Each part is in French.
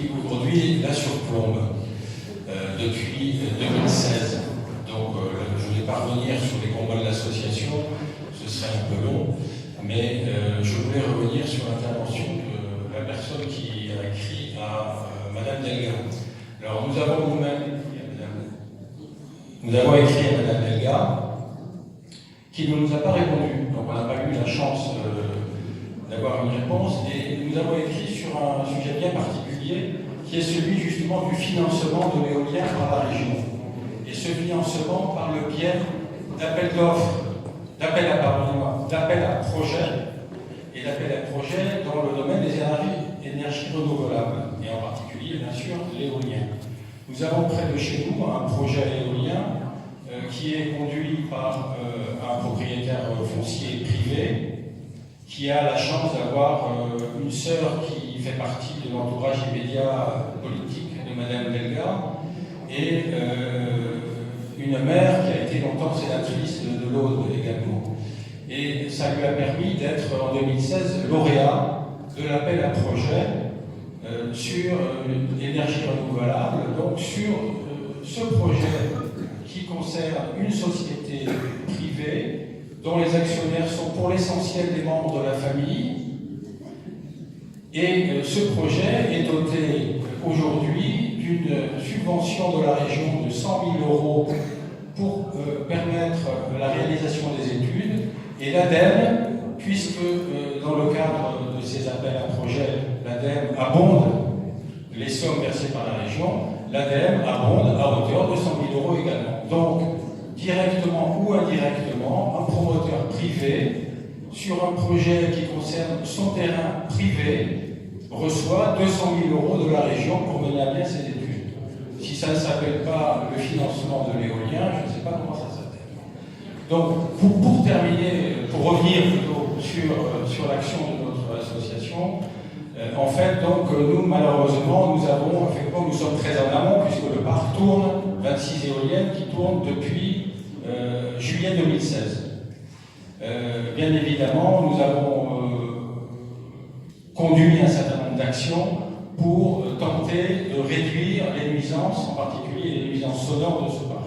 qui aujourd'hui la surplombe depuis 2016. Donc je ne vais pas revenir sur les combats de l'association, ce serait un peu long, mais je voulais revenir sur l'intervention de la personne qui a écrit à Madame Delga. Alors nous avons nous-mêmes écrit à Madame Delga, qui ne nous a pas répondu, donc on n'a pas eu la chance d'avoir une réponse, et nous avons écrit sur un sujet bien particulier, qui est celui justement du financement de l'éolien par la région. Et ce financement par le biais d'appels d'offres, d'appels à projets, et d'appels à projets dans le domaine des énergies renouvelables, et en particulier, bien sûr, l'éolien. Nous avons près de chez nous un projet éolien qui est conduit par un propriétaire foncier privé qui a la chance d'avoir une sœur qui fait partie de l'entourage immédiat politique de Madame Delga et une mère qui a été longtemps sénatrice de l'Aude également. Et ça lui a permis d'être en 2016 lauréat de l'appel à projet sur l'énergie renouvelable, donc sur ce projet qui concerne une société privée dont les actionnaires sont pour l'essentiel des membres de la famille. Et ce projet est doté aujourd'hui d'une subvention de la région de 100 000 € pour permettre la réalisation des études. Et l'ADEME, puisque dans le cadre de ces appels à projets, l'ADEME abonde les sommes versées par la région, l'ADEME abonde à hauteur de 100 000 € également. Donc, directement ou indirectement, un promoteur privé, sur un projet qui concerne son terrain privé, reçoit 200 000 € de la région pour mener à bien ses études. Si ça ne s'appelle pas le financement de l'éolien, je ne sais pas comment ça s'appelle. Donc, pour terminer, pour revenir plutôt sur l'action de notre association, en fait, donc, nous, malheureusement, nous sommes très en amont, puisque le parc tourne, 26 éoliennes qui tournent depuis juillet 2016. Bien évidemment, nous avons conduit un certain nombre d'actions pour tenter de réduire les nuisances, en particulier les nuisances sonores de ce parc.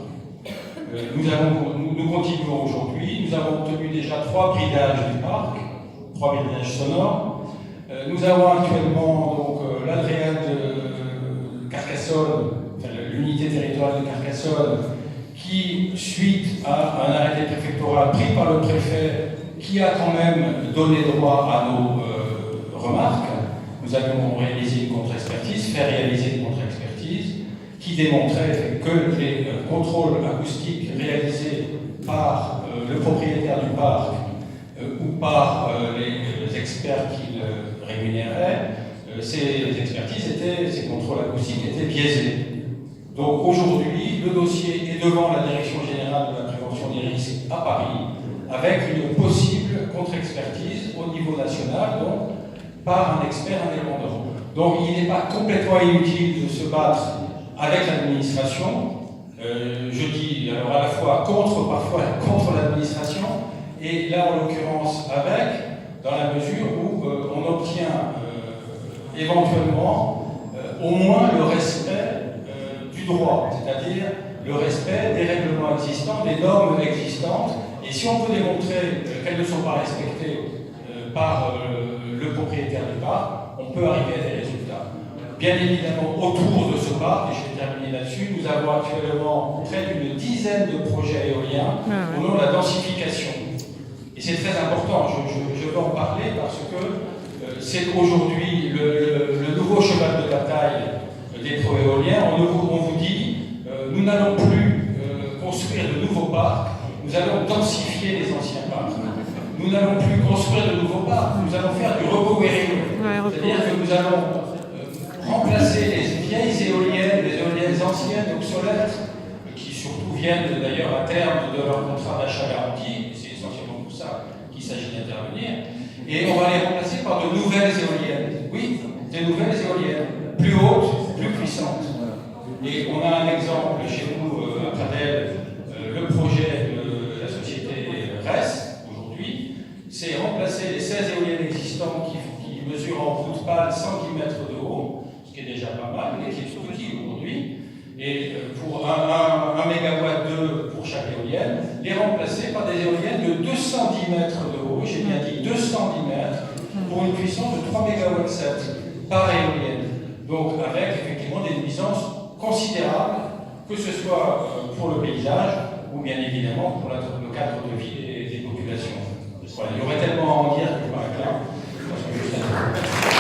Nous continuons aujourd'hui, nous avons obtenu déjà 3 bridages du parc, 3 bridages sonores. Nous avons actuellement donc l'Adréal de Carcassonne, enfin, l'unité territoriale de Carcassonne, qui, suite à un arrêté préfectoral pris par le préfet, qui a quand même donné droit à nos remarques, nous avons réalisé une contre-expertise, fait réaliser une contre-expertise, qui démontrait que les contrôles acoustiques réalisés par le propriétaire du parc ou par les experts qui le rémunéraient, ces expertises ces contrôles acoustiques étaient biaisés. Donc aujourd'hui, le dossier est devant la Direction générale de la prévention des risques à Paris, avec une possible contre-expertise au niveau national, donc par un expert indépendant. Donc il n'est pas complètement inutile de se battre avec l'administration, je dis alors à la fois parfois contre l'administration, et là en l'occurrence avec, dans la mesure où on obtient éventuellement au moins le respect du droit, c'est-à-dire le respect des règlements existants, des normes existantes, et si on peut démontrer qu'elles ne sont pas respectées par le propriétaire du parc, on peut arriver à des résultats. Bien évidemment, autour de ce parc, et je vais terminer là-dessus, nous avons actuellement près d'une dizaine de projets éoliens au nom de la densification. Et c'est très important, je veux en parler parce que c'est aujourd'hui le nouveau cheval de bataille des pro-éoliens. On vous dit, nous n'allons plus construire de nouveaux parcs, nous allons densifier les anciens parcs. Nous n'allons plus construire de nouveaux parcs, nous allons faire du repowering. C'est-à-dire que nous allons remplacer les vieilles éoliennes, les éoliennes anciennes, obsolètes, qui surtout viennent d'ailleurs à terme de leur contrat d'achat garanti, c'est essentiellement pour ça qu'il s'agit d'intervenir, et on va les remplacer par de nouvelles éoliennes. Oui, des nouvelles éoliennes, plus hautes, plus puissantes. Et on a un exemple chez nous à Pradel, le projet de la société RES, aujourd'hui, c'est remplacer les 16 éoliennes existantes qui mesurent en bout de pale 110 mètres de haut, ce qui est déjà déjà pas mal, mais qui est tout petit aujourd'hui. Et pour 1 mégawatt 2 pour chaque éolienne, les remplacer par des éoliennes de 210 mètres de haut, j'ai bien dit 210 mètres, pour une puissance de 3 mégawatts 7 par éolienne. Donc avec effectivement des nuisances considérables, que ce soit pour le paysage ou bien évidemment pour le cadre de vie des populations. Voilà, il y aurait tellement à en dire que par là, je pense que je